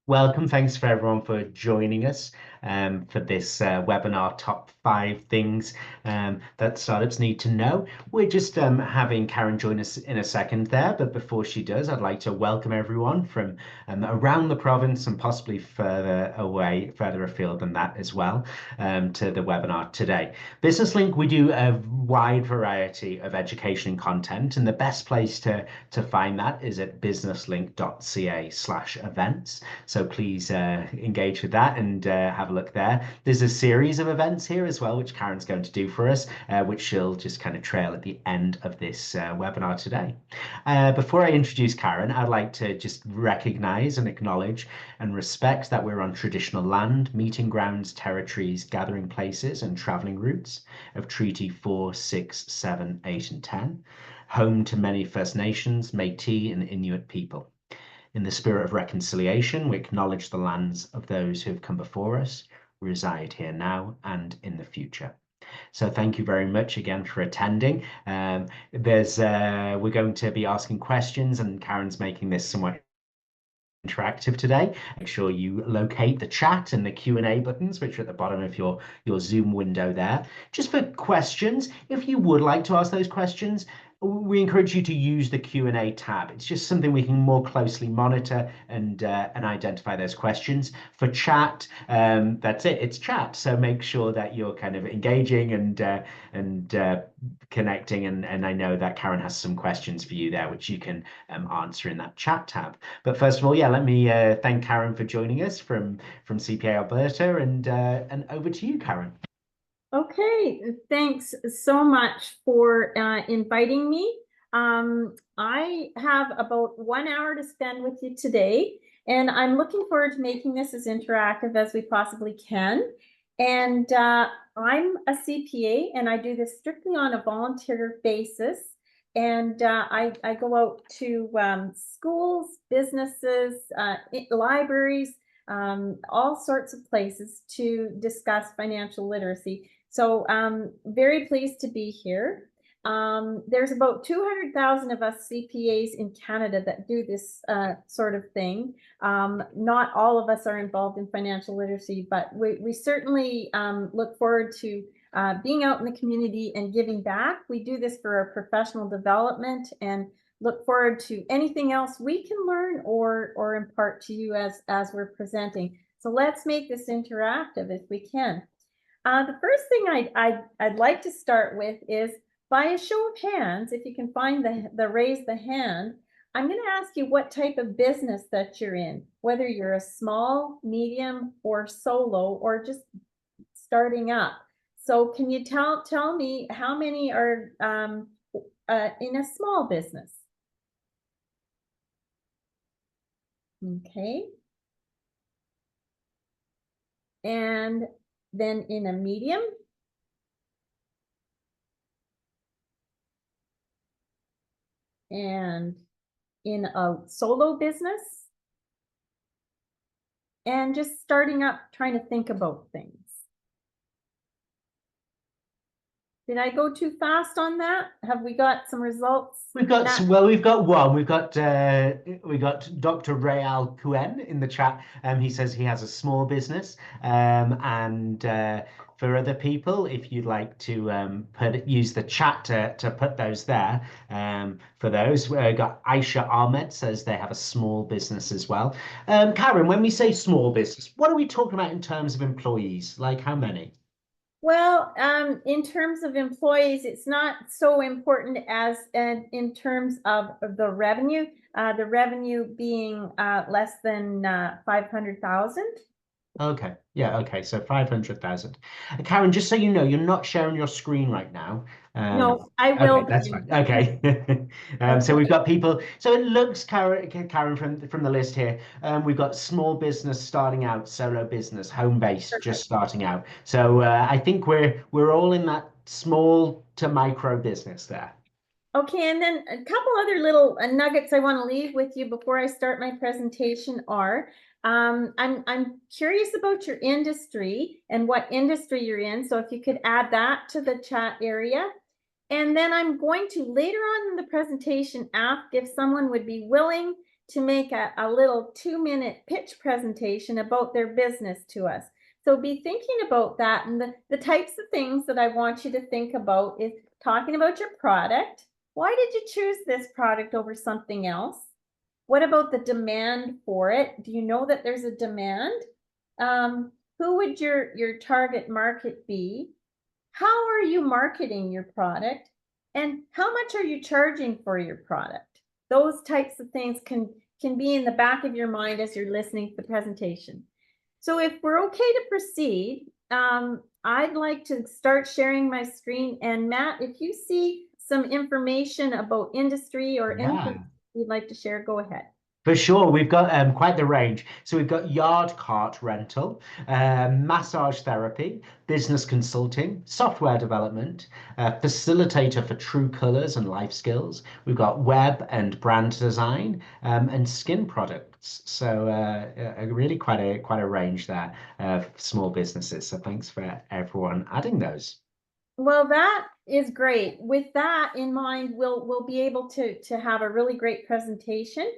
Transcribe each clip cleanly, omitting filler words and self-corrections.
Welcome. Thanks for everyone for joining us for this webinar, Top 5 Things that Startups Need to Know. We're just having Karen join us in a second there, but before she does, I'd like to welcome everyone from around the province and possibly further away, further afield than that as well, to the webinar today. Business Link, we do a wide variety of education content, and the best place to find that is at businesslink.ca/events. So please engage with that and have a look there. There's a series of events here as well, which Karen's going to do for us, which she'll just kind of trail at the end of this webinar today. Before I introduce Karen, I'd like to just recognize and acknowledge and respect that we're on traditional land, meeting grounds, territories, gathering places, and traveling routes of Treaty 4, 6, 7, 8, and 10, home to many First Nations, Métis, and Inuit people. In the spirit of reconciliation, we acknowledge the lands of those who have come before us, reside here now and in the future. So thank you very much again for attending. We're going to be asking questions, and Karen's making this somewhat interactive today. Make sure you locate the chat and the Q&A buttons, which are at the bottom of your Zoom window there. Just for questions, if you would like to ask those questions, we encourage you to use the Q&A tab. It's just something we can more closely monitor and identify those questions. For chat, that's it. It's chat. So make sure that you're kind of engaging and connecting. And I know that Karen has some questions for you there, which you can answer in that chat tab. But first of all, let me thank Karen for joining us from CPA Alberta, and over to you, Karen. Okay, thanks so much for inviting me. I have about 1 hour to spend with you today, and I'm looking forward to making this as interactive as we possibly can. And I'm a CPA, and I do this strictly on a volunteer basis. And I go out to schools, businesses, libraries, all sorts of places to discuss financial literacy. So very pleased to be here. There's about 200,000 of us CPAs in Canada that do this sort of thing. Not all of us are involved in financial literacy, but we certainly look forward to being out in the community and giving back. We do this for our professional development and look forward to anything else we can learn or impart to you as we're presenting. So let's make this interactive if we can. The first thing I'd like to start with is, by a show of hands, if you can find the raise the hand, I'm going to ask you what type of business that you're in, whether you're a small, medium, or solo, or just starting up. So can you tell me how many are in a small business? Okay. And then in a medium, and in a solo business, and just starting up, trying to think about things. Did I go too fast on that? Have we got some results? We've got we've got one. We got Dr. Rayal Kuen in the chat. He says he has a small business. And for other people, if you'd like to use the chat to put those there, for those, we got Aisha Ahmed says they have a small business as well. Karen, when we say small business, what are we talking about in terms of employees? Like how many? Well, in terms of employees, it's not so important as in terms of the revenue being less than 500,000. Okay. Yeah. Okay. So 500,000. Karen, just so you know, you're not sharing your screen right now. No, I will. Okay, that's fine. Okay. So we've got people. So it looks, Karen from the list here, we've got small business starting out, solo business, home based, just starting out. So I think we're all in that small to micro business there. Okay, and then a couple other little nuggets I want to leave with you before I start my presentation are, I'm curious about your industry and what industry you're in. So if you could add that to the chat area. And then I'm going to later on in the presentation ask if someone would be willing to make a little 2-minute pitch presentation about their business to us. So be thinking about that. And the types of things that I want you to think about is talking about your product. Why did you choose this product over something else? What about the demand for it? Do you know that there's a demand? Who would your target market be? How are you marketing your product? And how much are you charging for your product? Those types of things can be in the back of your mind as you're listening to the presentation. So if we're okay to proceed, I'd like to start sharing my screen. And Matt, if you see some information about industry or anything you'd like to share, go ahead. For sure, we've got quite the range. So we've got yard cart rental, massage therapy, business consulting, software development, facilitator for true colors and life skills. We've got web and brand design, and skin products. So really quite a range there of small businesses. So thanks for everyone adding those. Well, that is great. With that in mind, we'll be able to have a really great presentation.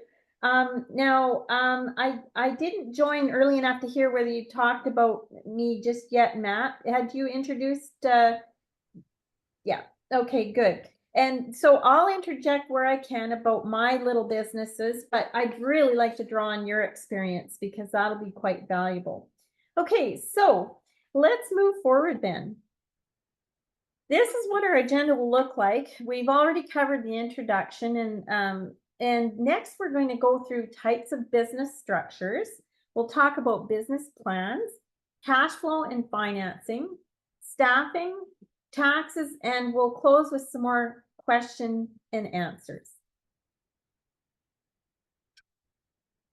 I didn't join early enough to hear whether you talked about me just yet, Matt. Had you introduced? Yeah. Okay, good. And so I'll interject where I can about my little businesses, but I'd really like to draw on your experience because that'll be quite valuable. Okay, so let's move forward then. This is what our agenda will look like. We've already covered the introduction, and next we're going to go through types of business structures. We'll talk about business plans, cash flow and financing, staffing, taxes, and we'll close with some more question and answers.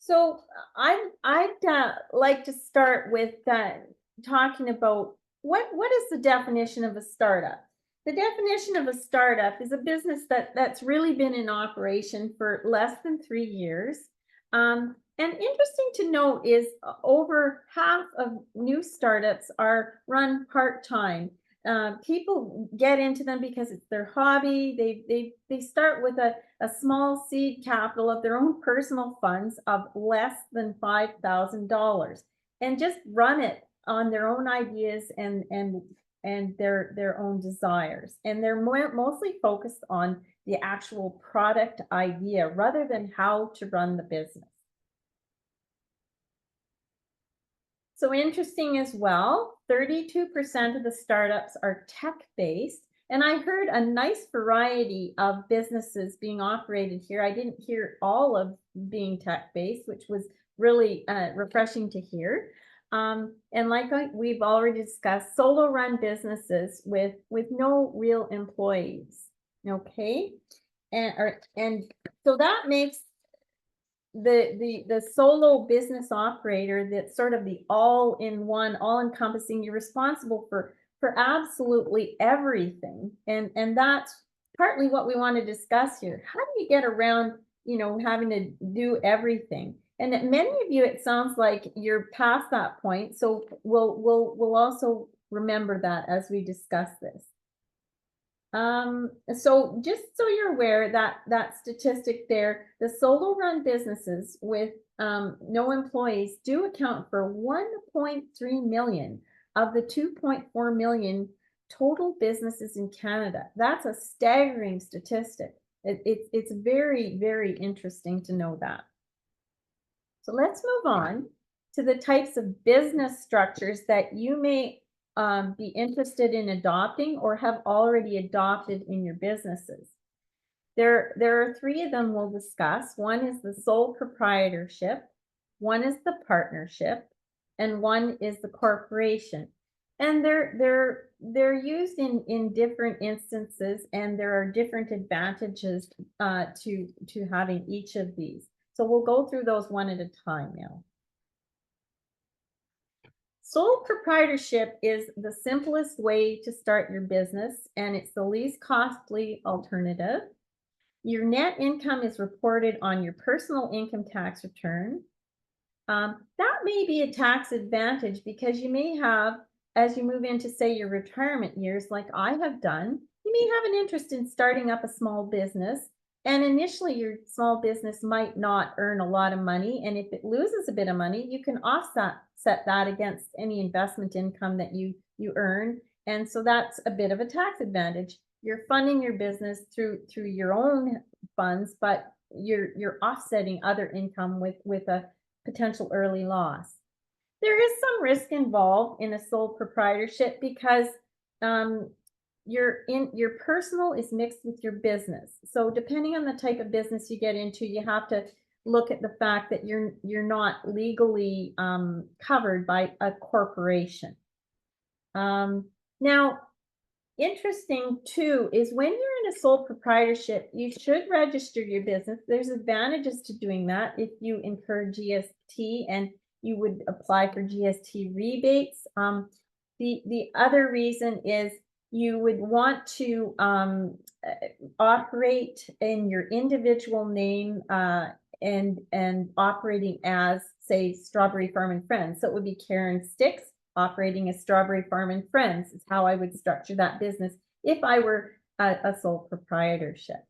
So I'd like to start with talking about what is the definition of a startup? The definition of a startup is a business that's really been in operation for less than 3 years. And interesting to note is over half of new startups are run part-time. People get into them because it's their hobby. They start with a small seed capital of their own personal funds of less than $5,000 and just run it on their own ideas and their own desires. And they're mostly focused on the actual product idea rather than how to run the business. So interesting as well, 32% of the startups are tech-based. And I heard a nice variety of businesses being operated here. I didn't hear all of being tech-based, which was really refreshing to hear. And like we've already discussed, solo run businesses with no real employees. Okay. And so that makes the solo business operator that's sort of the all-in-one, all-encompassing. You're responsible for absolutely everything. And that's partly what we want to discuss here. How do you get around, having to do everything? And many of you, it sounds like you're past that point. So we'll also remember that as we discuss this. So just so you're aware that statistic there, the solo run businesses with no employees do account for 1.3 million of the 2.4 million total businesses in Canada. That's a staggering statistic. It's very, very interesting to know that. So let's move on to the types of business structures that you may be interested in adopting or have already adopted in your businesses. There are 3 of them we'll discuss. One is the sole proprietorship, one is the partnership, and one is the corporation. And they're used in different instances, and there are different advantages to having each of these. So we'll go through those one at a time now. Sole proprietorship is the simplest way to start your business, and it's the least costly alternative. Your net income is reported on your personal income tax return. That may be a tax advantage because you may have, as you move into, say, your retirement years, like I have done, you may have an interest in starting up a small business And initially your small business might not earn a lot of money. And if it loses a bit of money, you can offset that against any investment income that you earn. And so that's a bit of a tax advantage. You're funding your business through your own funds, but you're offsetting other income with a potential early loss. There is some risk involved in a sole proprietorship because um, your personal is mixed with your business. So depending on the type of business you get into, you have to look at the fact that you're not legally covered by a corporation. Now, interesting too is when you're in a sole proprietorship, you should register your business. There's advantages to doing that if you incur GST, and you would apply for GST rebates. The other reason is you would want to operate in your individual name and operating as, say, Strawberry Farm and Friends. So it would be Karen Stix operating a Strawberry Farm and Friends is how I would structure that business if I were a sole proprietorship.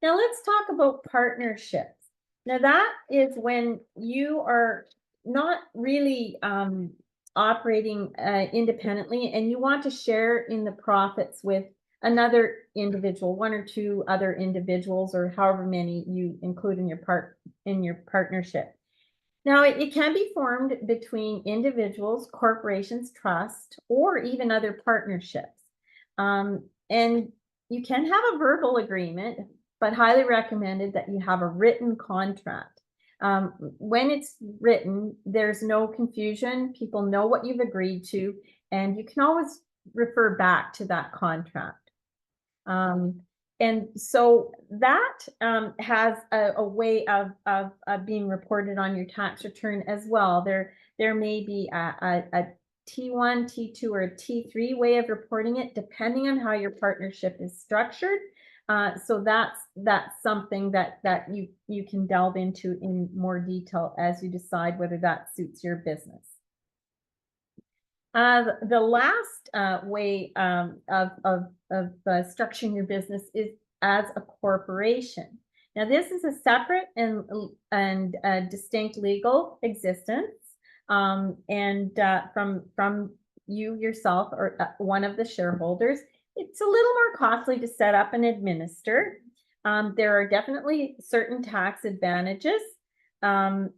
Now let's talk about partnerships. Now that is when you are not really operating independently and you want to share in the profits with another individual, one or two other individuals, or however many you include in your partnership. Now, it can be formed between individuals, corporations, trust, or even other partnerships. And you can have a verbal agreement, but highly recommended that you have a written contract. When it's written, there's no confusion. People know what you've agreed to, and you can always refer back to that contract. And so that has a way of being reported on your tax return as well. There may be a T1, T2, or a T3 way of reporting it, depending on how your partnership is structured. So that's something that you can delve into in more detail as you decide whether that suits your business. The last way of structuring your business is as a corporation. Now, this is a separate and distinct legal existence, and from you yourself or one of the shareholders. It's a little more costly to set up and administer. There are definitely certain tax advantages, and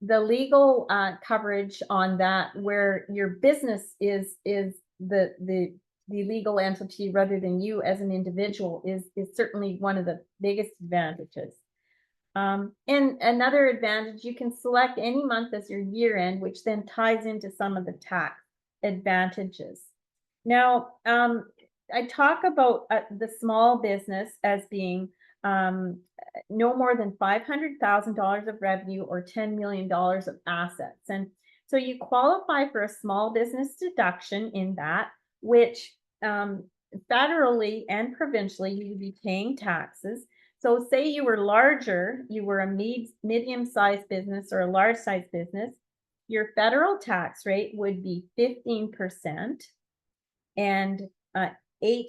the legal coverage on that, where your business is the legal entity rather than you as an individual, is certainly one of the biggest advantages. And another advantage, you can select any month as your year end, which then ties into some of the tax advantages. Now, I talk about the small business as being no more than $500,000 of revenue or $10 million of assets. And so you qualify for a small business deduction in that, which federally and provincially you would be paying taxes. So say you were larger, you were a medium-sized business or a large-sized business, your federal tax rate would be 15% and 8%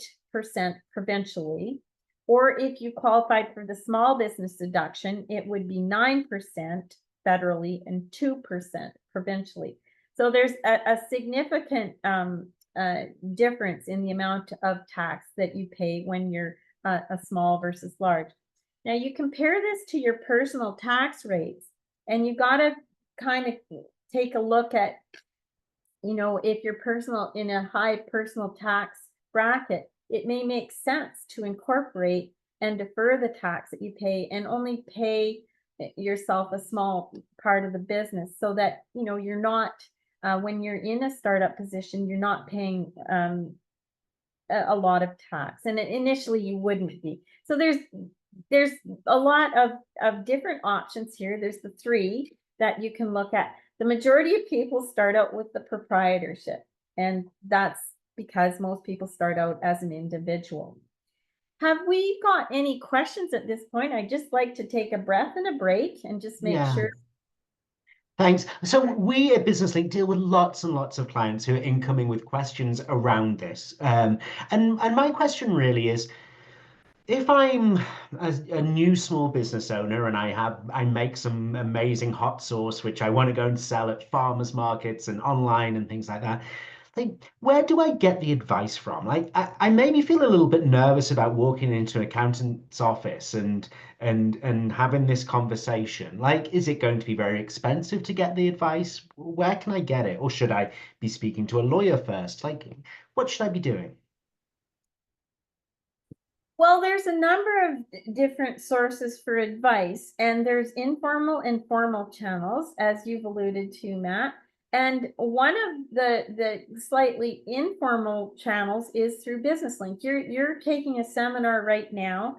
provincially. Or if you qualified for the small business deduction, it would be 9% federally and 2% provincially. So there's a significant difference in the amount of tax that you pay when you're a small versus large. Now you compare this to your personal tax rates, and you got to kind of take a look at, if you're personal in a high personal tax bracket, it may make sense to incorporate and defer the tax that you pay and only pay yourself a small part of the business, so that you're not when you're in a startup position, you're not paying a lot of tax, and initially you wouldn't be. So there's a lot of different options here. There's the three that you can look at. The majority of people start out with the proprietorship, and that's because most people start out as an individual. Have we got any questions at this point? I'd just like to take a breath and a break and just make sure. Thanks. So we at BusinessLink deal with lots and lots of clients who are incoming with questions around this. And my question really is, if I'm a new small business owner and I make some amazing hot sauce which I want to go and sell at farmers markets and online and things like that, like where do I get the advice from? Like I maybe feel a little bit nervous about walking into an accountant's office and having this conversation. Like, is it going to be very expensive to get the advice? Where can I get it? Or should I be speaking to a lawyer first? Like, what should I be doing? Well, there's a number of different sources for advice, and there's informal and formal channels, as you've alluded to, Matt. And one of the slightly informal channels is through BusinessLink. You're taking a seminar right now.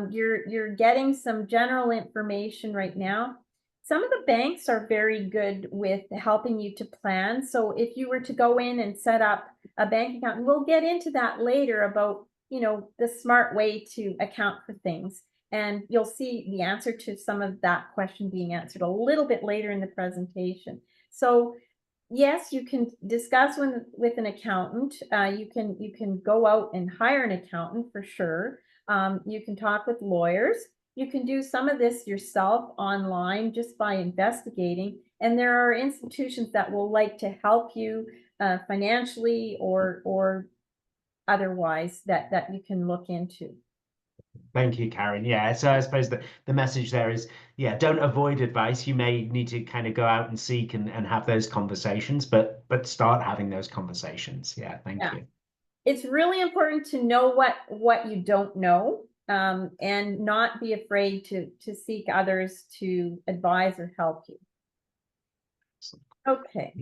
You're getting some general information right now. Some of the banks are very good with helping you to plan. So if you were to go in and set up a bank account, and we'll get into that later about the smart way to account for things. And you'll see the answer to some of that question being answered a little bit later in the presentation. So yes, you can discuss with an accountant. You can go out and hire an accountant for sure. You can talk with lawyers. You can do some of this yourself online just by investigating. And there are institutions that will like to help you financially or otherwise that you can look into. Thank you, Karen. Yeah, so I suppose the message there is, yeah, don't avoid advice. You may need to kind of go out and seek and have those conversations, but start having those conversations. Yeah, thank Yeah, you. it's really important to know what you don't know, and not be afraid to seek others to advise or help you. Okay,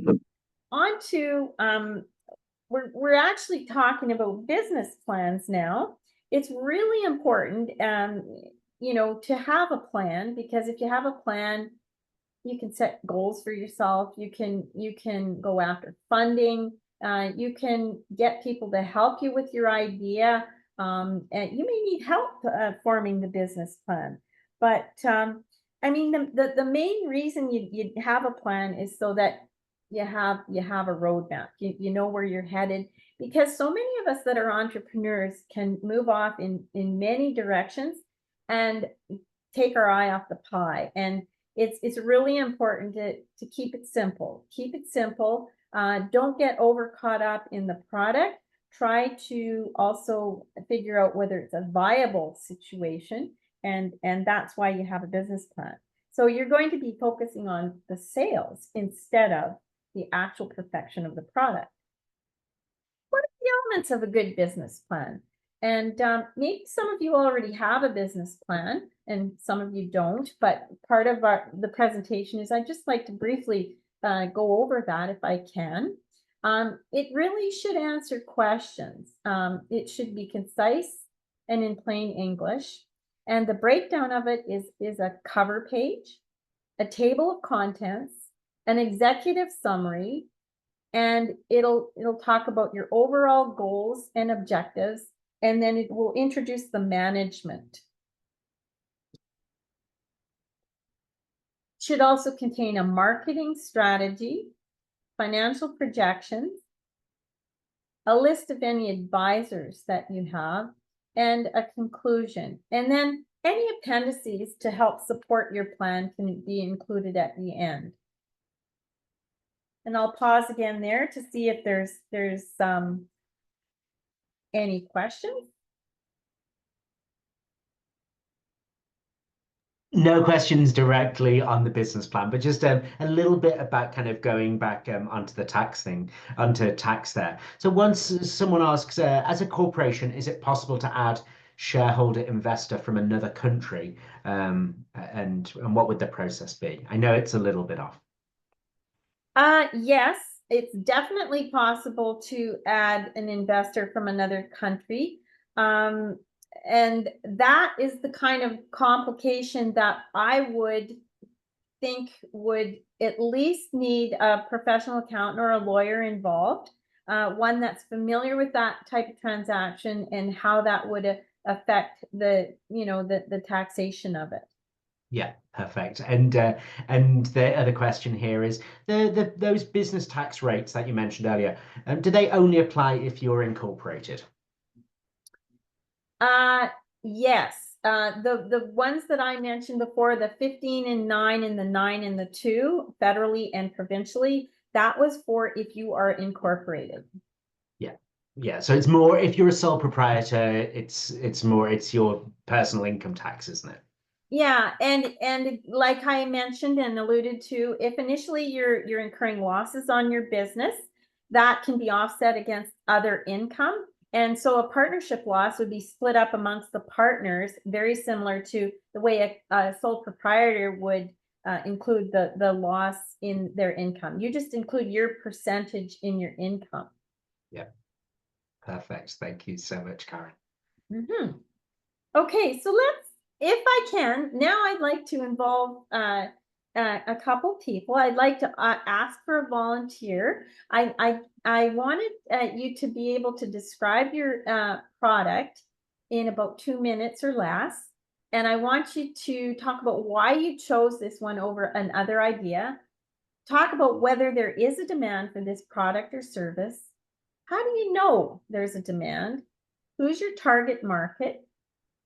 on to we're actually talking about business plans now. It's really important, to have a plan, because if you have a plan, you can set goals for yourself. You can go after funding. You can get people to help you with your idea. And you may need help forming the business plan. But I mean, the main reason you have a plan is so that you have a roadmap. You know where you're headed, because so many of us that are entrepreneurs can move off in many directions and take our eye off the pie. And it's really important to keep it simple. Keep it simple. Don't get over caught up in the product. Try to also figure out whether it's a viable situation, and that's why you have a business plan. So you're going to be focusing on the sales instead of the actual perfection of the product. What are the elements of a good business plan? And maybe some of you already have a business plan and some of you don't, but part of the presentation is I'd just like to briefly go over that if I can. It really should answer questions. It should be concise and in plain English. And the breakdown of it is a cover page, a table of contents, an executive summary, and it'll talk about your overall goals and objectives, and then it will introduce the management. Should also contain a marketing strategy, financial projections, a list of any advisors that you have, and a conclusion. And then any appendices to help support your plan can be included at the end. And I'll pause again there to see if there's any questions. No questions directly on the business plan, but just a little bit about kind of going back onto the tax thing, onto tax there. So once someone asks, as a corporation, is it possible to add shareholder investor from another country? And what would the process be? I know it's a little bit off. Yes, it's definitely possible to add an investor from another country. And that is the kind of complication that I would think would at least need a professional accountant or a lawyer involved, one that's familiar with that type of transaction and how that would affect the taxation of it. Yeah, perfect. And the other question here is those business tax rates that you mentioned earlier, do they only apply if you're incorporated? Uh, yes. The ones that I mentioned before, the 15 and 9 and the 9 and the 2, federally and provincially, that was for if you are incorporated. Yeah. Yeah. So it's more if you're a sole proprietor, it's your personal income tax, isn't it? Yeah, and like I mentioned and alluded to, if initially you're incurring losses on your business, that can be offset against other income. And so a partnership loss would be split up amongst the partners, very similar to the way a sole proprietor would include the loss in their income. You just include your percentage in your income. Yeah. Perfect. Thank you so much, Karen. Mhm. Okay, so let's, if I can, now I'd like to involve a couple people. I'd like to ask for a volunteer. I wanted you to be able to describe your product in about 2 minutes or less. And I want you to talk about why you chose this one over another idea. Talk about whether there is a demand for this product or service. How do you know there's a demand? Who's your target market?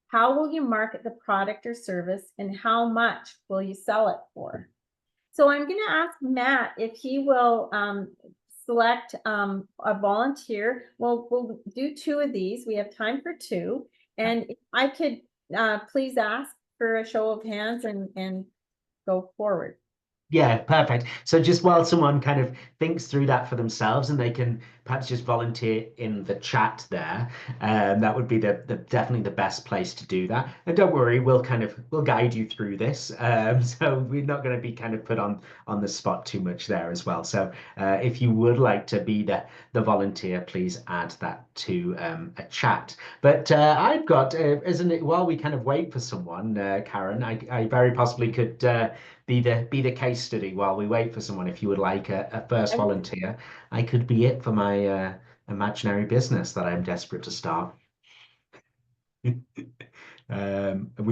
How will you market the product or service, and how much will you sell it for? So I'm going to ask Matt if he will select a volunteer. We'll do 2 of these. We have time for 2. And if I could please ask for a show of hands and go forward. Yeah, perfect. So just while someone kind of thinks through that for themselves and they can perhaps just volunteer in the chat there, that would be the definitely the best place to do that. And don't worry, we'll guide you through this. So we're not going to be kind of put on the spot too much there as well. So if you would like to be the volunteer, please add that to a chat. But I've got, isn't it, while we kind of wait for someone, Karen, I very possibly could be the case study while we wait for someone. If you would like a first volunteer, I could be it for my imaginary business that I'm desperate to start. We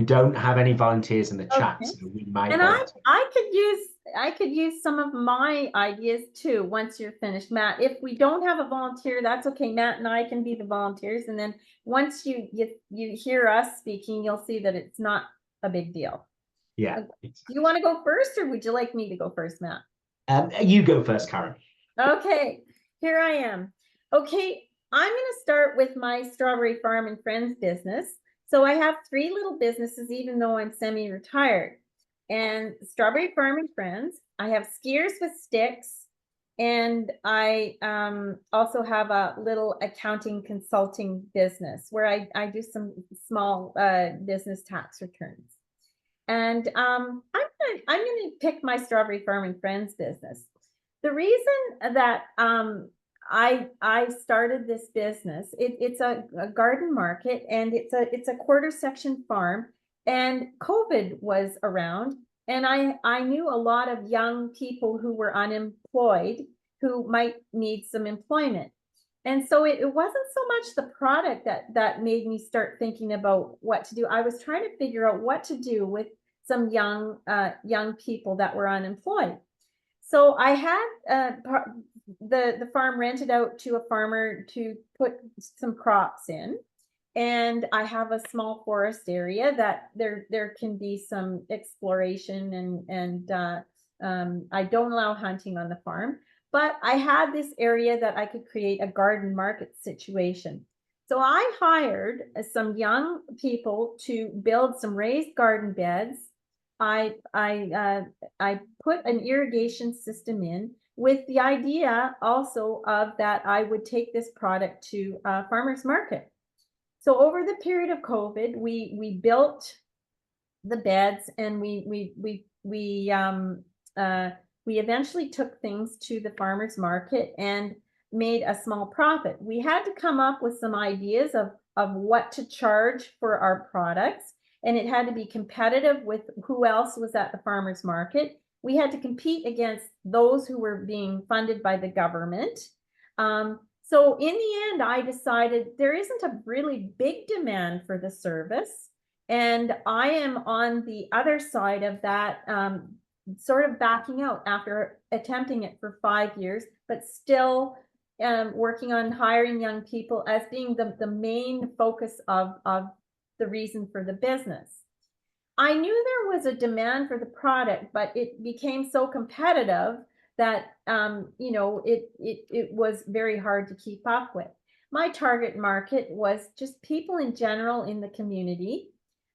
don't have any volunteers in the chat, Okay. so we might And want to. I could use some of my ideas too once you're finished, Matt. If we don't have a volunteer, that's okay. Matt and I can be the volunteers, and then once you hear us speaking, you'll see that it's not a big deal. Yeah. Do you want to go first, or would you like me to go first, Matt? You go first, Karen. Okay, here I am. Okay, I'm going to start with my strawberry farm and friends business. So I have 3 little businesses, even though I'm semi-retired. And strawberry farm and friends. I have skiers with Stix, and I also have a little accounting consulting business where I do some small business tax returns. And I'm gonna pick my strawberry farm and friends business. The reason that I started this business, it's a garden market, and it's a quarter section farm, and COVID was around, and I knew a lot of young people who were unemployed who might need some employment. And so it wasn't so much the product that made me start thinking about what to do. I was trying to figure out what to do with some young people that were unemployed. So I had the farm rented out to a farmer to put some crops in, and I have a small forest area that there can be some exploration, and I don't allow hunting on the farm, but I had this area that I could create a garden market situation. So I hired some young people to build some raised garden beds. I put an irrigation system in with the idea also of that I would take this product to a farmer's market. So over the period of COVID, we built the beds, and we eventually took things to the farmers market and made a small profit. We had to come up with some ideas of what to charge for our products, and it had to be competitive with who else was at the farmers market. We had to compete against those who were being funded by the government. So in the end, I decided there isn't a really big demand for the service, And I am on the other side of that, sort of backing out after attempting it for 5 years, but still working on hiring young people as being the main focus of the reason for the business. I knew there was a demand for the product, but it became so competitive that it was very hard to keep up with. My target market was just people in general in the community.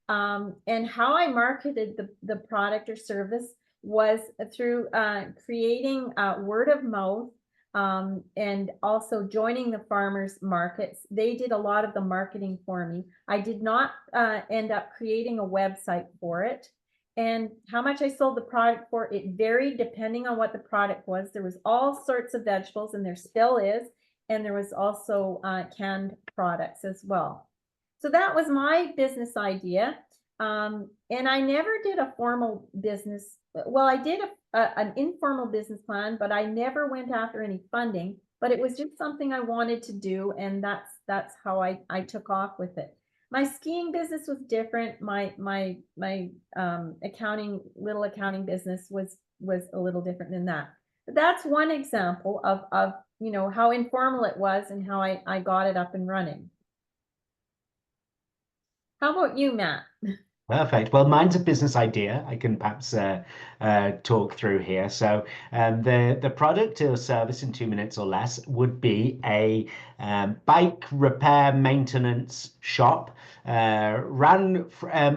And how I marketed the product or service was through creating word of mouth, and also joining the farmers markets. They did a lot of the marketing for me. I did not end up creating a website for it. And how much I sold the product for, it varied depending on what the product was. There was all sorts of vegetables, and there still is. And there was also canned products as well. So that was my business idea. And I never did a formal business. Well, I did an informal business plan, but I never went after any funding. But it was just something I wanted to do, and that's how I took off with it. My skiing business was different. My little accounting business was a little different than that. But that's one example of how informal it was and how I got it up and running. How about you, Matt? Perfect. Well, mine's a business idea. I can perhaps talk through here. So, the product or service in 2 minutes or less would be a bike repair maintenance shop, ran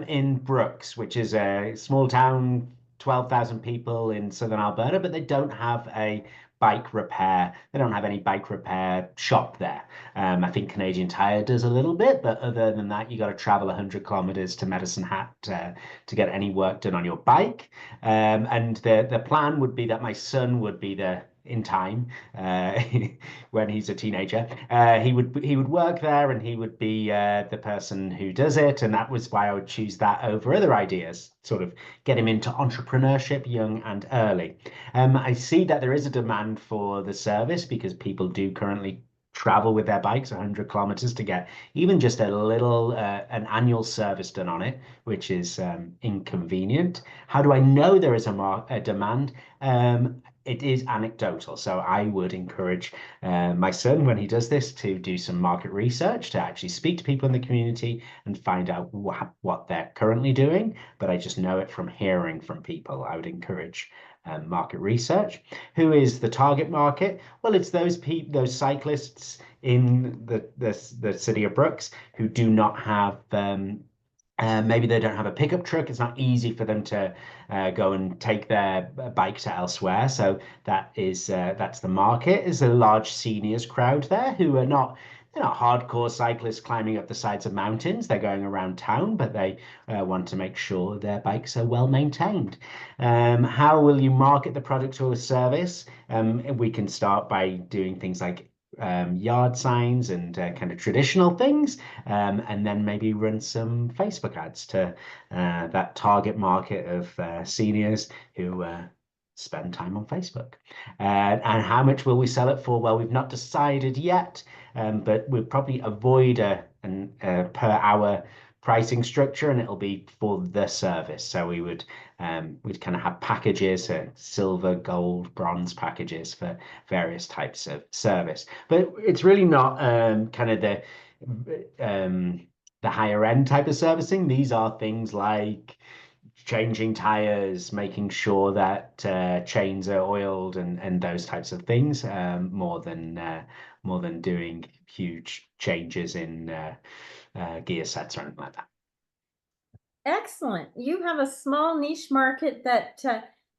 in Brooks, which is a small town, 12,000 people in southern Alberta, but they don't have a bike repair. They don't have any bike repair shop there. I think Canadian Tire does a little bit, but other than that, you got to travel 100 kilometers to Medicine Hat to get any work done on your bike. And the plan would be that my son would be there in time when he's a teenager. He would work there, and he would be the person who does it. And that was why I would choose that over other ideas, sort of get him into entrepreneurship young and early. I see that there is a demand for the service because people do currently travel with their bikes 100 kilometers to get even just a little an annual service done on it, which is inconvenient. How do I know there is a demand? It is anecdotal. So I would encourage my son, when he does this, to do some market research, to actually speak to people in the community and find out what they're currently doing. But I just know it from hearing from people. I would encourage market research. Who is the target market? Well, it's those cyclists in the city of Brooks who do not have maybe they don't have a pickup truck. It's not easy for them to go and take their bike to elsewhere. So that's the market. Is a large seniors crowd there who are not, they're not hardcore cyclists climbing up the sides of mountains. They're going around town, but they want to make sure their bikes are well maintained. How will you market the product or service? We can start by doing things like yard signs and kind of traditional things, and then maybe run some Facebook ads to that target market of seniors who spend time on Facebook. And how much will we sell it for? Well, we've not decided yet, but we'll probably avoid an per hour pricing structure, and it'll be for the service. So we'd kind of have packages, silver, gold, bronze packages for various types of service. But it's really not kind of the higher end type of servicing. These are things like changing tires, making sure that chains are oiled, and those types of things, more than doing huge changes in gear sets or anything like that. Excellent. You have a small niche market that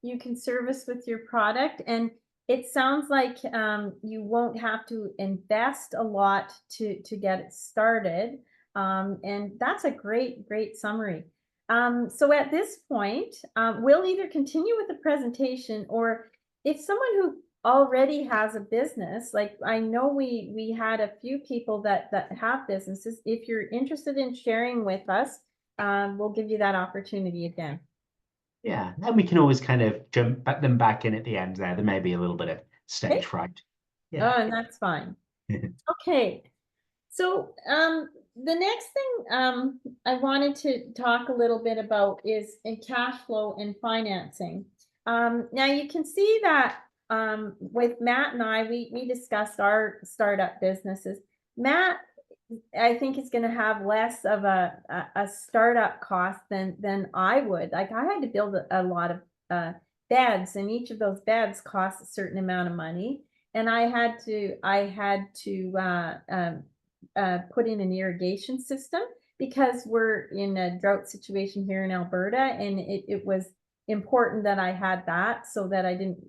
you can service with your product, and it sounds like you won't have to invest a lot to get it started. And that's a great summary. So at this point, we'll either continue with the presentation, or if someone who already has a business, like I know we had a few people that have businesses, if you're interested in sharing with us, we'll give you that opportunity again. Yeah, and we can always kind of jump them back in at the end there. There may be a little bit of stage Okay. fright. Oh, Yeah. and that's fine. Okay. So, the next thing I wanted to talk a little bit about is in cash flow and financing. Now you can see that with Matt and I, we discussed our startup businesses. Matt, I think is going to have less of a startup cost than I would. Like I had to build a lot of beds, and each of those beds cost a certain amount of money, and I had to put in an irrigation system because we're in a drought situation here in Alberta, and it was important that I had that so that I didn't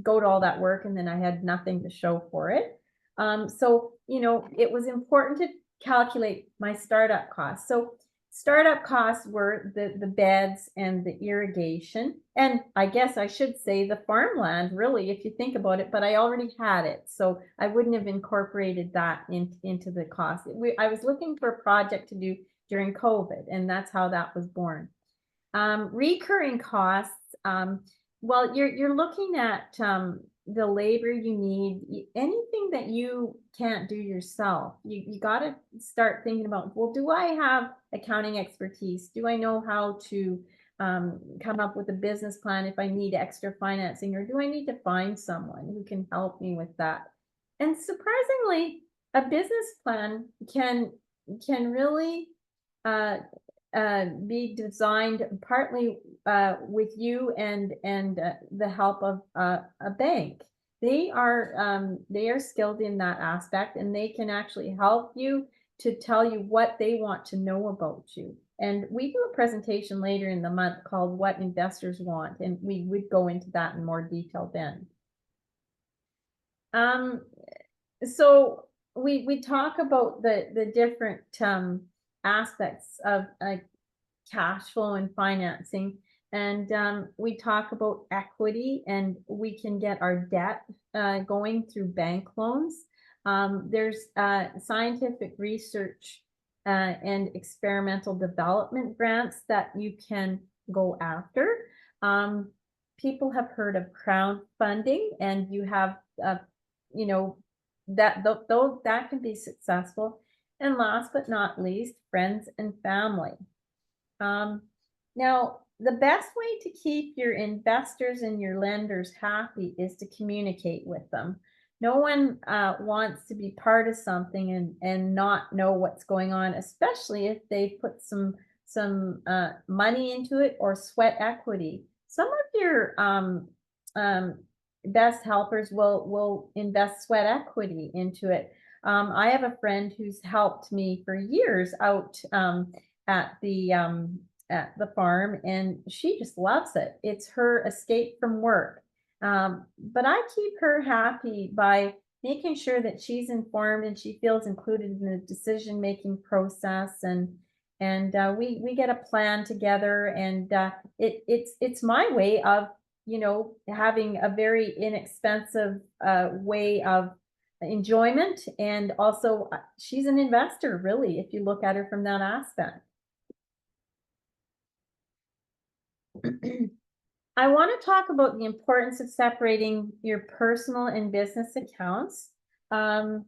go to all that work and then I had nothing to show for it. So, it was important to calculate my startup costs. So startup costs were the beds and the irrigation. And I guess I should say the farmland, really, if you think about it, but I already had it. So I wouldn't have incorporated that into the cost. I was looking for a project to do during COVID, and that's how that was born. Recurring costs, well, you're looking at the labor you need, anything that you can't do yourself. You got to start thinking about, well, do I have accounting expertise? Do I know how to come up with a business plan if I need extra financing, or do I need to find someone who can help me with that? And surprisingly, a business plan can really be designed partly with you and the help of a bank. They are skilled in that aspect, and they can actually help you to tell you what they want to know about you. And we do a presentation later in the month called What Investors Want, and we would go into that in more detail then. So we talk about the different aspects of cash flow and financing, and we talk about equity, and we can get our debt going through bank loans. There's scientific research and experimental development grants that you can go after. People have heard of crowdfunding, and you have that can be successful. And last but not least, friends and family. Now, the best way to keep your investors and your lenders happy is to communicate with them. No one wants to be part of something and not know what's going on, especially if they put some money into it or sweat equity. Some of your best helpers will invest sweat equity into it. I have a friend who's helped me for years out at the farm, and she just loves it. It's her escape from work. But I keep her happy by making sure that she's informed and she feels included in the decision-making process, and we get a plan together, and it's my way of having a very inexpensive way of enjoyment, and also she's an investor, really, if you look at her from that aspect. I want to talk about the importance of separating your personal and business accounts. The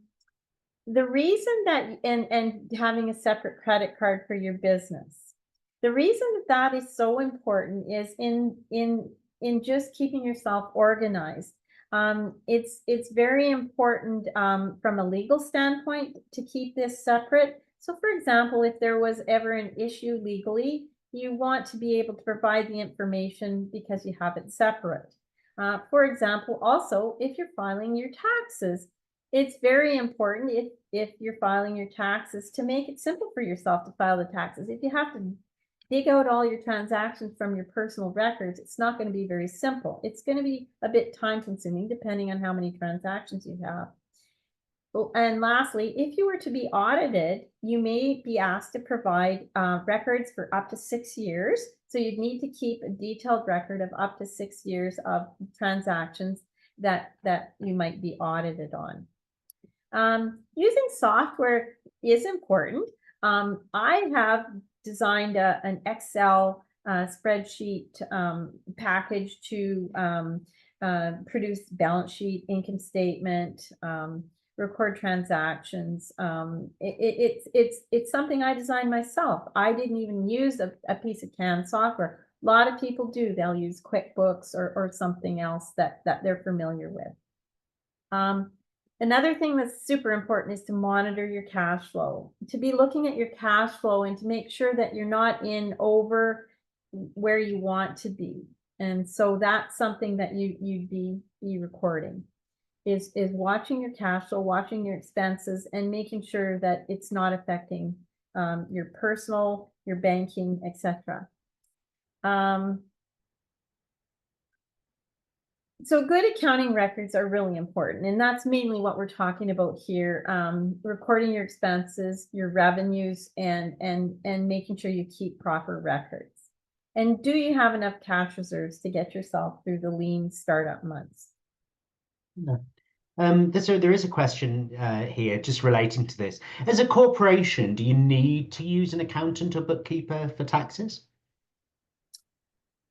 reason that and having a separate credit card for your business. The reason that is so important is in just keeping yourself organized. It's very important from a legal standpoint to keep this separate. So for example, if there was ever an issue legally, you want to be able to provide the information because you have it separate. For example, also, if you're filing your taxes, it's very important if you're filing your taxes to make it simple for yourself to file the taxes. If you have to dig out all your transactions from your personal records, it's not going to be very simple. It's going to be a bit time consuming depending on how many transactions you have. And lastly, if you were to be audited, you may be asked to provide records for up to 6 years. So you'd need to keep a detailed record of up to 6 years of transactions that you might be audited on. Using software is important. I have designed an Excel spreadsheet package to produce balance sheet, income statement, record transactions. It's something I designed myself. I didn't even use a piece of canned software. A lot of people do. They'll use QuickBooks or something else that they're familiar with. Another thing that's super important is to monitor your cash flow, to be looking at your cash flow and to make sure that you're not in over where you want to be. And so that's something that you'd be recording is watching your cash flow, watching your expenses, and making sure that it's not affecting your personal, your banking, etc. So good accounting records are really important, and that's mainly what we're talking about here. Recording your expenses, your revenues, and making sure you keep proper records. And do you have enough cash reserves to get yourself through the lean startup months? So there is a question here just relating to this. As a corporation, do you need to use an accountant or bookkeeper for taxes?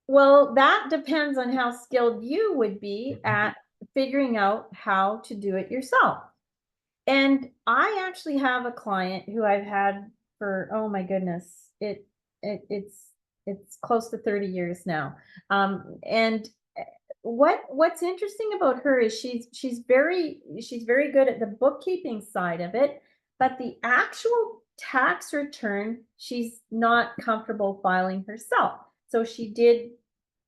Well, that depends on how skilled you would be at figuring out how to do it yourself. And I actually have a client who I've had for, oh my goodness, it's close to 30 years now. And what's interesting about her is she's very good at the bookkeeping side of it, but the actual tax return she's not comfortable filing herself. So she did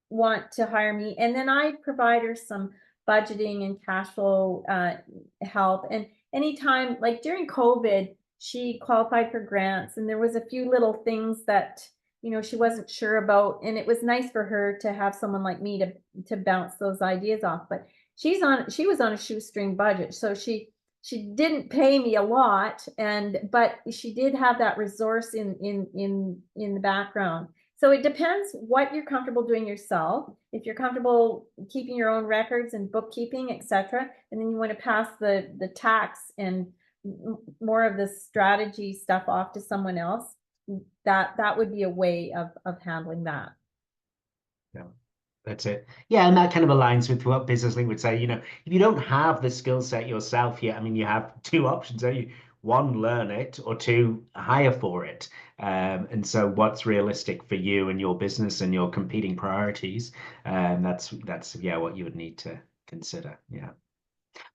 want to hire me, and then I provide her some budgeting and cash flow help. And anytime, like during COVID, she qualified for grants, and there was a few little things that she wasn't sure about, and it was nice for her to have someone like me to bounce those ideas off. But she was on a shoestring budget, so she didn't pay me a lot, but she did have that resource in the background. So it depends what you're comfortable doing yourself. If you're comfortable keeping your own records and bookkeeping, etc., and then you want to pass the tax and more of the strategy stuff off to someone else, that would be a way of handling that. Yeah, that's it. Yeah, and that kind of aligns with what BusinessLink would say. If you don't have the skill set yourself yet, I mean, you have two options, don't you? One, learn it, or two, hire for it. And so what's realistic for you and your business and your competing priorities? That's yeah, what you would need to consider. Yeah.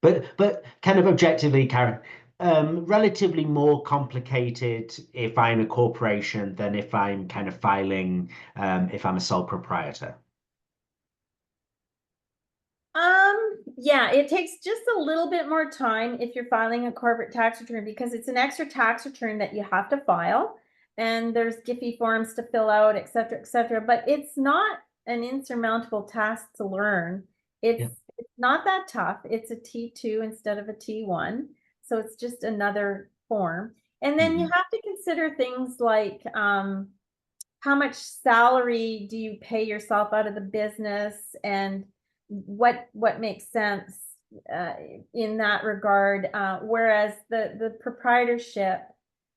But kind of objectively, Karen, relatively more complicated if I'm a corporation than if I'm kind of filing, if I'm a sole proprietor. Yeah, it takes just a little bit more time if you're filing a corporate tax return, because it's an extra tax return that you have to file, and there's Giphy forms to fill out, etc., etc. But it's not an insurmountable task to learn. Yeah. It's not that tough. It's a T2 instead of a T1, so it's just another form. And then you have to consider things like how much salary do you pay yourself out of the business, and what makes sense in that regard. Whereas the proprietorship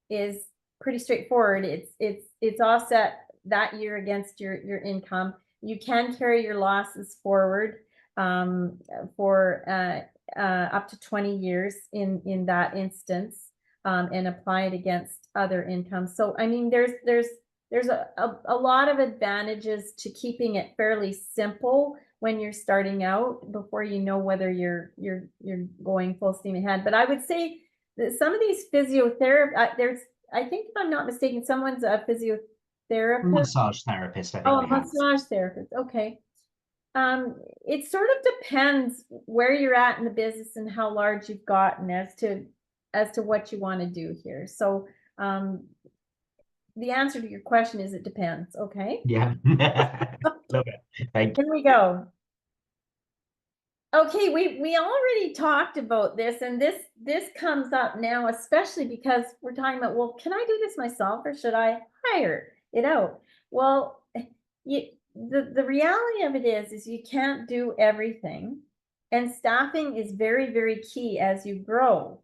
is pretty straightforward. It's offset that year against your income. You can carry your losses forward for up to 20 years in that instance, and apply it against other income. So I mean, there's a lot of advantages to keeping it fairly simple when you're starting out, before you know whether you're going full steam ahead. But I would say that some of these physiotherapy, there's, I think if I'm not mistaken, someone's a physiotherapist. Massage therapist, I think. Oh, a massage therapist. Okay. It sort of depends where you're at in the business and how large you've gotten as to what you want to do here. So the answer to your question is it depends. Okay. Yeah. Love it. Thank you. Here we go. Okay, we already talked about this, and this comes up now, especially because we're talking about, well, can I do this myself or should I hire it out? Well, the reality of it is you can't do everything, and staffing is very, very key as you grow.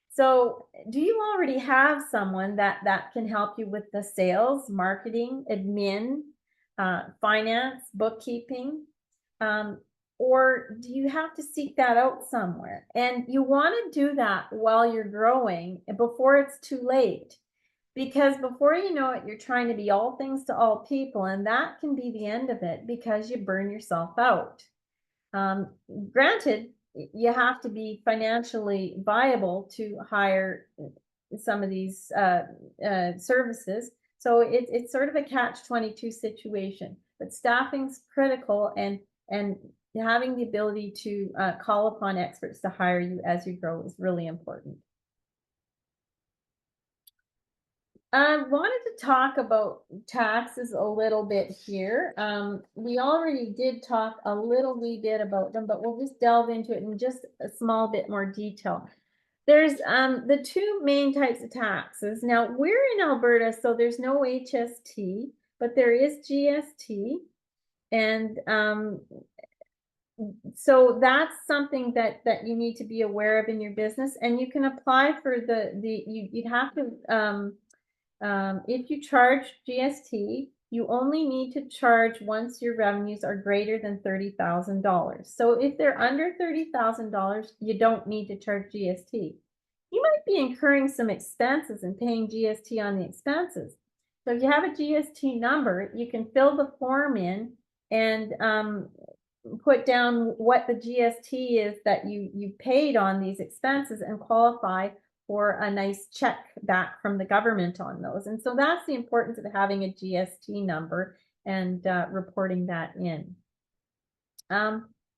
So do you already have someone that can help you with the sales, marketing, admin, finance, bookkeeping? or do you have to seek that out somewhere? And you want to do that while you're growing before it's too late. Because before you know it, you're trying to be all things to all people, and that can be the end of it because you burn yourself out. Granted, you have to be financially viable to hire some of these services. So it's sort of a catch-22 situation, but staffing's critical, and having the ability to call upon experts to hire you as you grow is really important. I wanted to talk about taxes a little bit here. We already did talk a little wee bit about them, but we'll just delve into it in just a small bit more detail. There's the two main types of taxes. Now, we're in Alberta, so there's no HST, but there is GST. And so that's something that you need to be aware of in your business. And you can apply for you'd have to if you charge GST, you only need to charge once your revenues are greater than $30,000. So if they're under $30,000, you don't need to charge GST. You might be incurring some expenses and paying GST on the expenses. So if you have a GST number, you can fill the form in and put down what the GST is that you paid on these expenses and qualify for a nice check back from the government on those. And so that's the importance of having a GST number and reporting that in.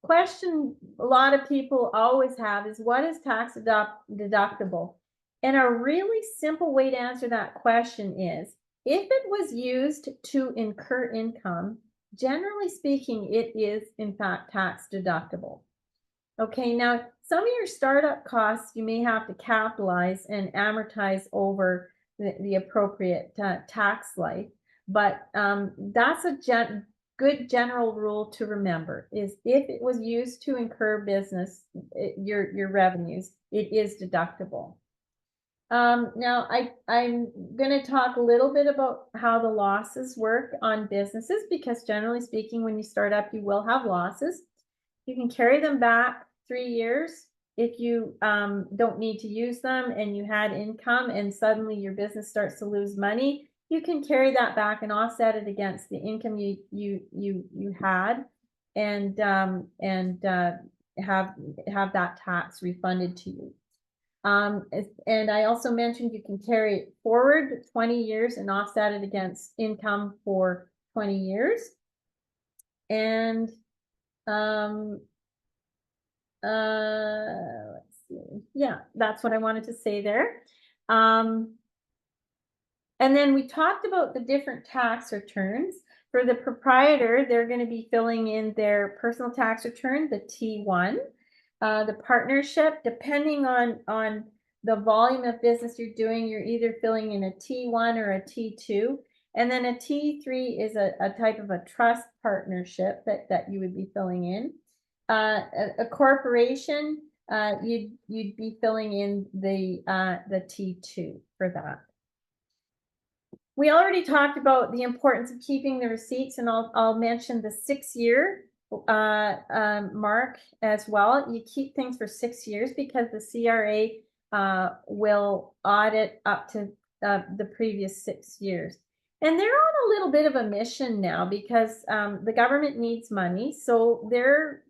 Question a lot of people always have is, what is tax deductible? And a really simple way to answer that question is, if it was used to incur income, generally speaking, it is in fact tax deductible. Okay, now some of your startup costs you may have to capitalize and amortize over the appropriate tax life, but that's a good general rule to remember, is if it was used to incur business, your revenues, it is deductible. Now I'm going to talk a little bit about how the losses work on businesses, because generally speaking, when you start up, you will have losses. You can carry them back 3 years if you don't need to use them and you had income and suddenly your business starts to lose money. You can carry that back and offset it against the income you had, and have that tax refunded to you. And I also mentioned you can carry it forward 20 years and offset it against income for 20 years. And let's see. Yeah, that's what I wanted to say there. And then we talked about the different tax returns. For the proprietor, they're going to be filling in their personal tax return, the T1. The partnership, depending on the volume of business you're doing, you're either filling in a T1 or a T2. And then a T3 is a type of a trust partnership that you would be filling in. A corporation, you'd be filling in the T2 for that. We already talked about the importance of keeping the receipts, and I'll mention the 6-year mark as well. You keep things for 6 years because the CRA will audit up to the previous 6 years. And they're on a little bit of a mission now because the government needs money. So they're,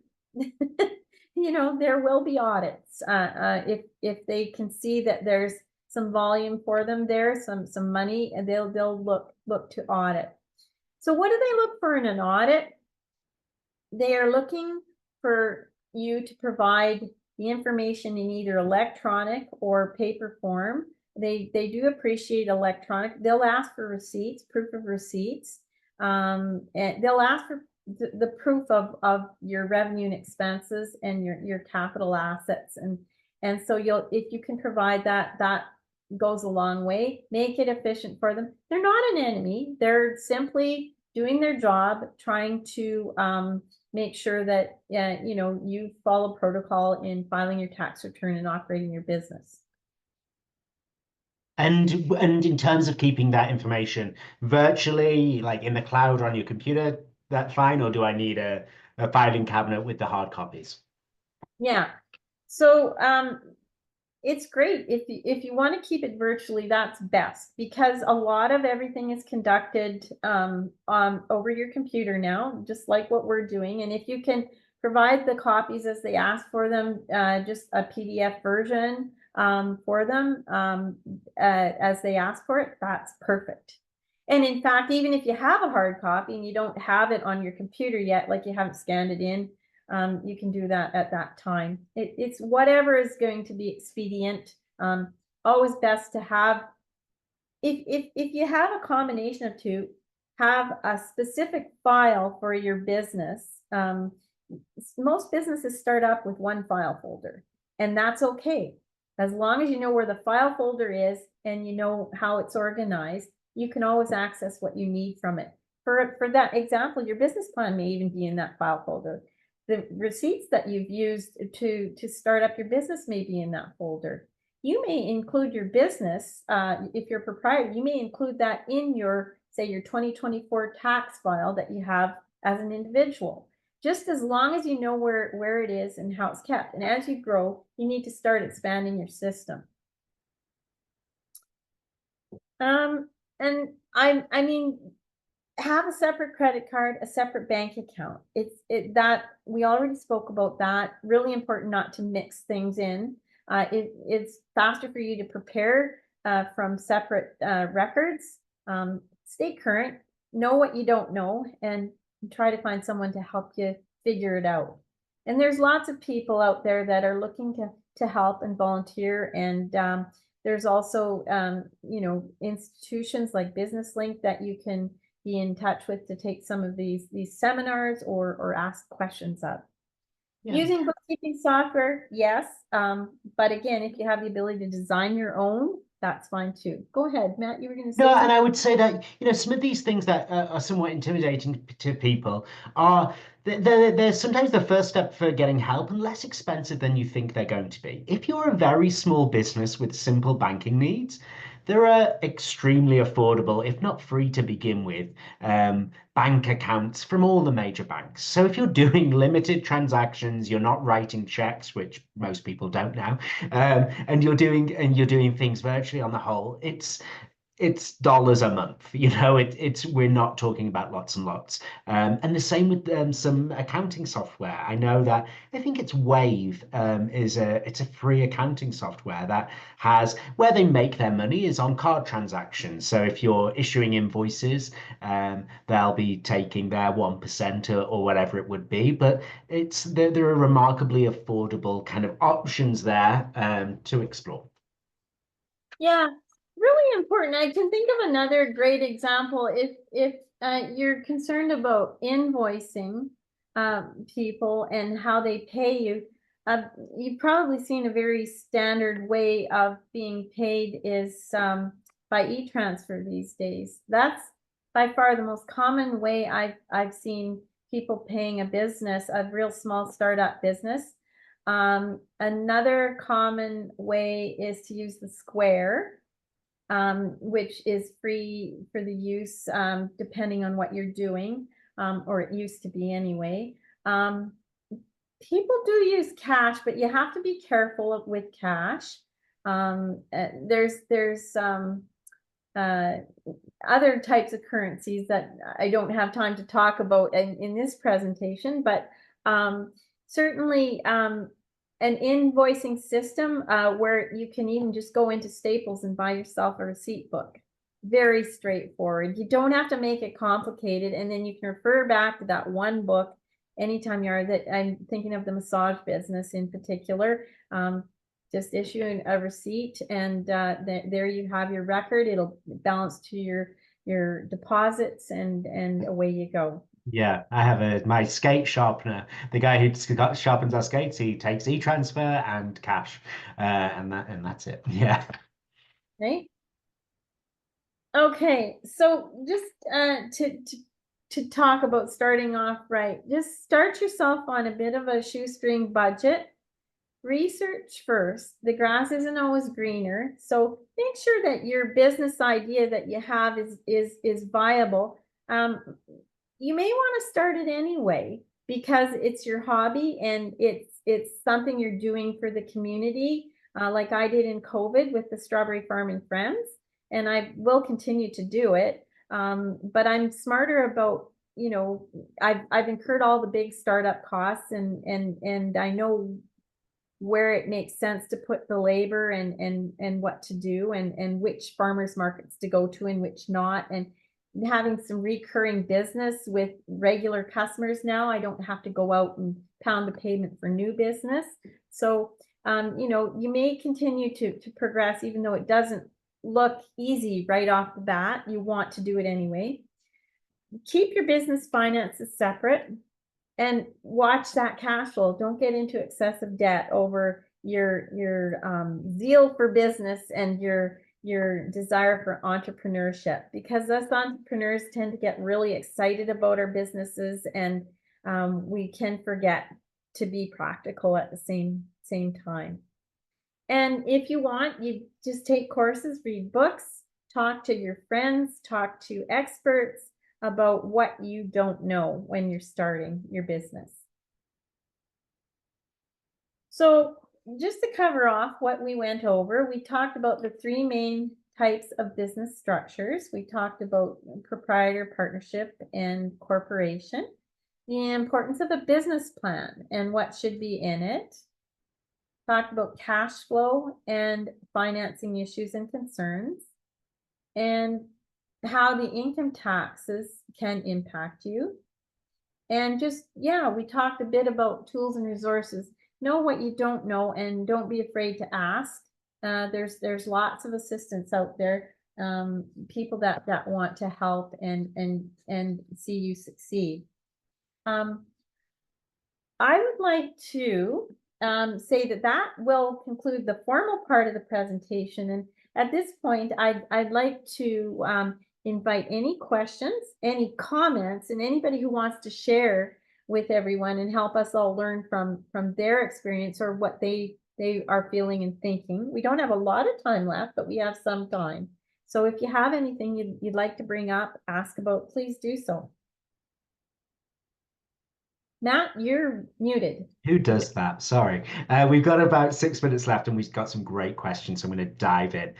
there will be audits if they can see that there's some volume for them there, some money, and they'll look to audit. So what do they look for in an audit? They are looking for you to provide the information in either electronic or paper form. They do appreciate electronic. They'll ask for receipts, proof of receipts, and they'll ask for the proof of your revenue and expenses and your capital assets. And so if you can provide that goes a long way. Make it efficient for them. They're not an enemy. They're simply doing their job, trying to make sure that you follow protocol in filing your tax return and operating your business. And in terms of keeping that information virtually, like in the cloud or on your computer, that's fine? Or do I need a a filing cabinet with the hard copies. Yeah. So it's great if you want to keep it virtually, that's best, because a lot of everything is conducted over your computer now, just like what we're doing. And if you can provide the copies as they ask for them, just a PDF version for them as they ask for it, that's perfect. And in fact, even if you have a hard copy and you don't have it on your computer yet, like you haven't scanned it in, you can do that at that time. It's whatever is going to be expedient. Always best to have, if you have a combination of two, have a specific file for your business. Most businesses start up with one file folder, and that's okay. As long as you know where the file folder is and you know how it's organized, you can always access what you need from it. For that example, your business plan may even be in that file folder. The receipts that you've used to start up your business may be in that folder. You may include your business, if you're a proprietor, you may include that in your, say, your 2024 tax file that you have as an individual. Just as long as you know where it is and how it's kept. And as you grow, you need to start expanding your system. And I mean, have a separate credit card, a separate bank account. That we already spoke about that. Really important not to mix things in. It's faster for you to prepare from separate records. Stay current, know what you don't know, and try to find someone to help you figure it out. And there's lots of people out there that are looking to help and volunteer. And there's also, you know, institutions like Business Link that you can be in touch with to take some of these seminars or ask questions of. Yeah. Using bookkeeping software, yes. But again, if you have the ability to design your own, that's fine too. Go ahead, Matt, you were going to say No, something? and I would say that, you know, some of these things that are somewhat intimidating to people are, they're sometimes the first step for getting help and less expensive than you think they're going to be. If you're a very small business with simple banking needs, there are extremely affordable, if not free to begin with, bank accounts from all the major banks. So if you're doing limited transactions, you're not writing checks, which most people don't now, and you're doing things virtually on the whole, it's dollars a month. You know, we're not talking about lots and lots. And the same with some accounting software. I know that I think it's Wave it's a free accounting software that has, where they make their money is on card transactions. So if you're issuing invoices, they'll be taking their 1% or whatever it would be. But there are remarkably affordable kind of options there to explore. Yeah, really important. I can think of another great example. If you're concerned about invoicing people and how they pay you, you've probably seen a very standard way of being paid is by e-transfer these days. That's by far the most common way I've seen people paying a business, a real small startup business. Another common way is to use the Square, which is free for the use, depending on what you're doing, or it used to be anyway. People do use cash, but you have to be careful with cash. There's other types of currencies that I don't have time to talk about in this presentation, but certainly an invoicing system where you can even just go into Staples and buy yourself a receipt book. Very straightforward. You don't have to make it complicated, and then you can refer back to that one book anytime you are. That I'm thinking of the massage business in particular. Just issuing a receipt, and there you have your record. It'll balance to your deposits, and away you go. Yeah, I have my skate sharpener. The guy who sharpens our skates, he takes e-transfer and cash, and that's it. Yeah. Right. Okay, so just to talk about starting off right, just start yourself on a bit of a shoestring budget. Research first. The grass isn't always greener, so make sure that your business idea that you have is viable. You may want to start it anyway. because it's your hobby and it's something you're doing for the community, like I did in COVID with the Strawberry Farm and Friends, and I will continue to do it. But I'm smarter about, you know, I've incurred all the big startup costs, and I know where it makes sense to put the labor and what to do, and which farmers markets to go to and which not, and having some recurring business with regular customers now. I don't have to go out and pound the pavement for new business. So you know, you may continue to progress even though it doesn't look easy right off the bat. You want to do it anyway. Keep your business finances separate and watch that cash flow. Don't get into excessive debt over your zeal for business and your desire for entrepreneurship, because us entrepreneurs tend to get really excited about our businesses, and we can forget to be practical at the same time. And if you want, you just take courses, read books, talk to your friends, talk to experts about what you don't know when you're starting your business. So just to cover off what we went over, we talked about the three main types of business structures. We talked about proprietor, partnership, and corporation, the importance of a business plan and what should be in it. Talked about cash flow and financing issues and concerns, and how the income taxes can impact you. And just, yeah, we talked a bit about tools and resources. Know what you don't know and don't be afraid to ask. There's lots of assistance out there, people that want to help and see you succeed. I would like to say that will conclude the formal part of the presentation. And at this point, I'd like to invite any questions, any comments, and anybody who wants to share with everyone and help us all learn from their experience or what they are feeling and thinking. We don't have a lot of time left, but we have some time. So if you have anything you'd like to bring up, ask about, please do so. Matt, you're muted. Who does that? Sorry. We've got about 6 minutes left and we've got some great questions. So I'm going to dive in.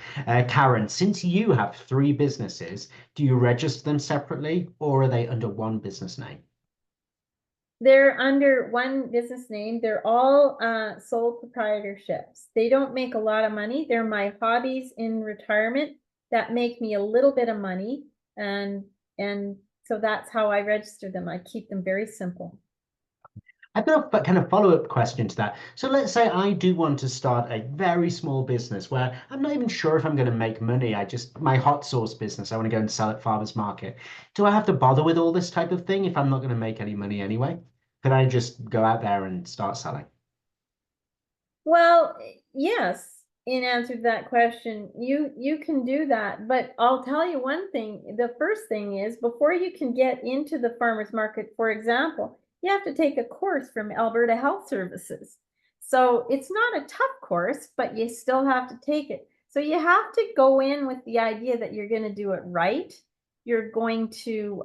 Karen, since you have 3 businesses, do you register them separately or are they under one business name? They're under one business name. They're all sole proprietorships. They don't make a lot of money. They're my hobbies in retirement that make me a little bit of money. And so that's how I register them. I keep them very simple. I've got a kind of follow-up question to that. So let's say I do want to start a very small business where I'm not even sure if I'm going to make money. My hot sauce business, I want to go and sell at farmers market. Do I have to bother with all this type of thing if I'm not going to make any money anyway? Can I just go out there and start selling? Well, yes, in answer to that question, you can do that. But I'll tell you one thing. The first thing is, before you can get into the farmers market, for example, you have to take a course from Alberta Health Services. So it's not a tough course, but you still have to take it. So you have to go in with the idea that you're going to do it right. You're going to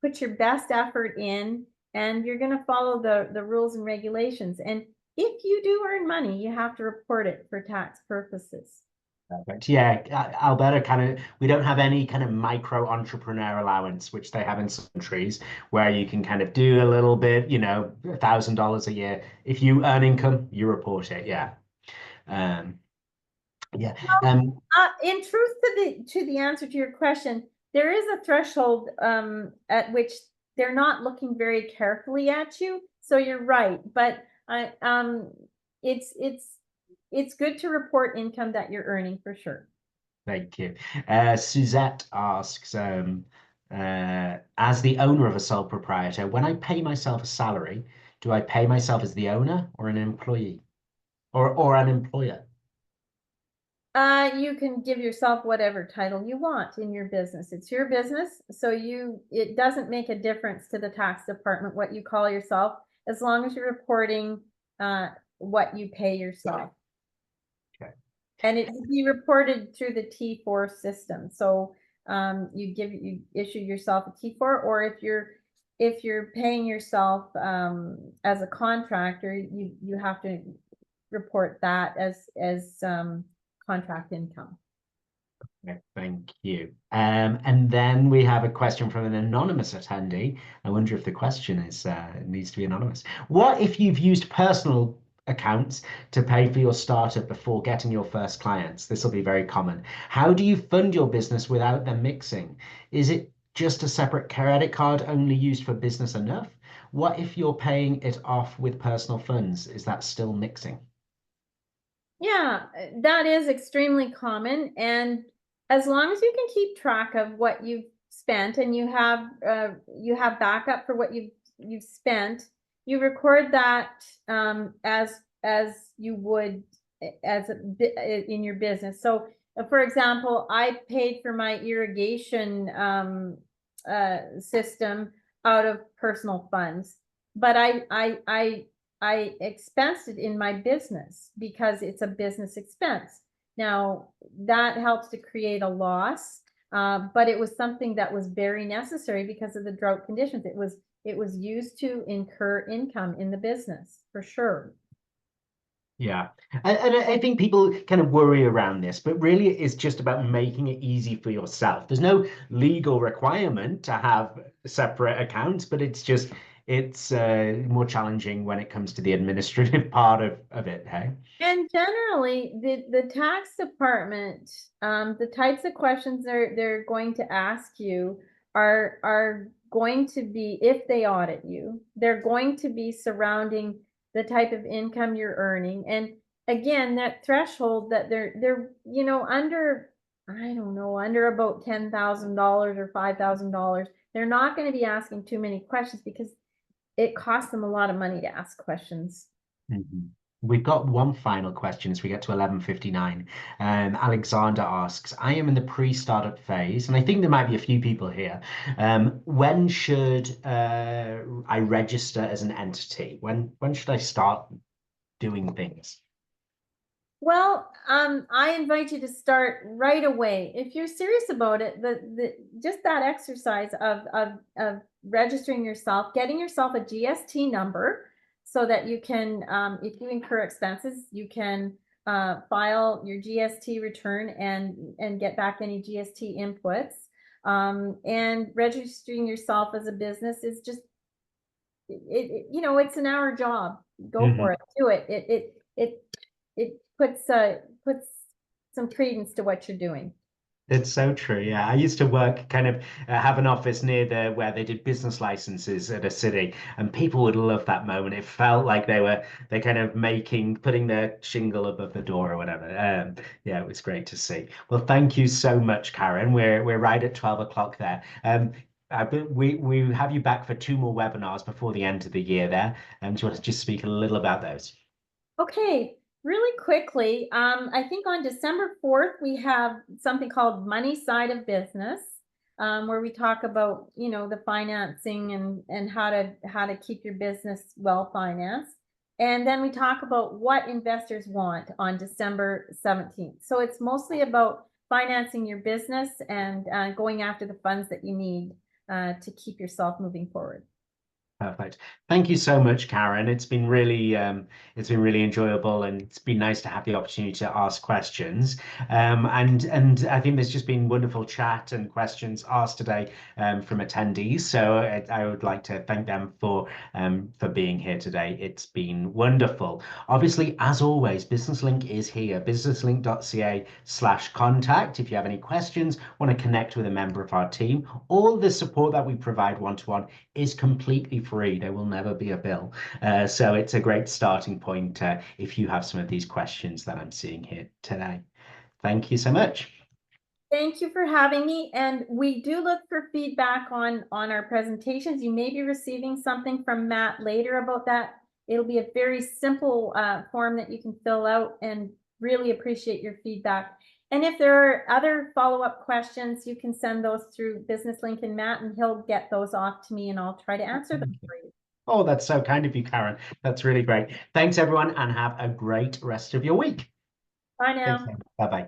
put your best effort in, and you're going to follow the rules and regulations. And if you do earn money, you have to report it for tax purposes. Perfect. Yeah, Alberta we don't have any kind of micro entrepreneur allowance, which they have in some countries, where you can kind of do a little bit, $1,000 a year. If you earn income, you report it. Yeah. Um, yeah. In truth, to the answer to your question, there is a threshold at which they're not looking very carefully at you. So you're right, but it's good to report income that you're earning for sure. Thank you. Suzette asks, as the owner of a sole proprietor, when I pay myself a salary, do I pay myself as the owner or an employee or an employer? You can give yourself whatever title you want in your business. It's your business, so it doesn't make a difference to the tax department what you call yourself, as long as you're reporting what you pay yourself. Okay. And it will be reported through the T4 system. So you issue yourself a T4, or if you're if you're paying yourself as a contractor, you have to report that as contract income. Okay, thank you. And then we have a question from an anonymous attendee. I wonder if the question is needs to be anonymous. What if you've used personal accounts to pay for your startup before getting your first clients? This will be very common. How do you fund your business without them mixing? Is it just a separate credit card only used for business enough? What if you're paying it off with personal funds? Is that still mixing? Yeah, that is extremely common. And as long as you can keep track of what you've spent and you have backup for what you've spent, you record that as you would in your business. So, for example, I paid for my irrigation system out of personal funds, but I expensed it in my business because it's a business expense. Now, that helps to create a loss, but it was something that was very necessary because of the drought conditions. It was used to incur income in the business, for sure. Yeah, and I think people kind of worry around this, but really it's just about making it easy for yourself. There's no legal requirement to have separate accounts, but it's more challenging when it comes to the administrative part of it, hey? And generally, the tax department, the types of questions they're going to ask you are going to be, if they audit you, they're going to be surrounding the type of income you're earning. And again, that threshold that they're under, I don't know, under about $10,000 or $5,000, they're not going to be asking too many questions because it costs them a lot of money to ask questions. Mhm. We've got one final question as we get to 11:59. Alexander asks, I am in the pre-startup phase, and I think there might be a few people here. When should I register as an entity? When should I start doing things? Well, I invite you to start right away. If you're serious about it, just that exercise of registering yourself, getting yourself a GST number so that you can, if you incur expenses, you can file your GST return and get back any GST inputs. And registering yourself as a business is just it's an hour job. Go for Mhm. it. Do it. It puts some credence to what you're doing. It's so true. Yeah, I used to work kind of have an office near there where they did business licenses at a city, and people would love that moment. It felt like they kind of putting their shingle above the door or whatever. Yeah, it was great to see. Well, thank you so much, Karen. We're right at 12 o'clock there. We have you back for two more webinars before the end of the year there. Do you want to just speak a little about those? Okay, really quickly, I think on December 4th, we have something called Money Side of Business, where we talk about, the financing and how to keep your business well financed. And then we talk about what investors want on December 17th. So it's mostly about financing your business and going after the funds that you need to keep yourself moving forward. Perfect. Thank you so much, Karen. It's been really enjoyable, and it's been nice to have the opportunity to ask questions. And I think there's just been wonderful chat and questions asked today from attendees. So I would like to thank them for being here today. It's been wonderful. Obviously, as always, Business Link is here. businesslink.ca/contact. If you have any questions, want to connect with a member of our team, all the support that we provide one-to-one is completely free. There will never be a bill. So it's a great starting point if you have some of these questions that I'm seeing here today. Thank you so much. Thank you for having me. And we do look for feedback on our presentations. You may be receiving something from Matt later about that. It'll be a very simple form that you can fill out, and really appreciate your feedback. And if there are other follow-up questions, you can send those through Business Link and Matt, and he'll get those off to me, and I'll try to answer them for you. Oh, that's so kind of you, Karen. That's really great. Thanks, everyone, and have a great rest of your week. Bye Thanks. now. Bye-bye.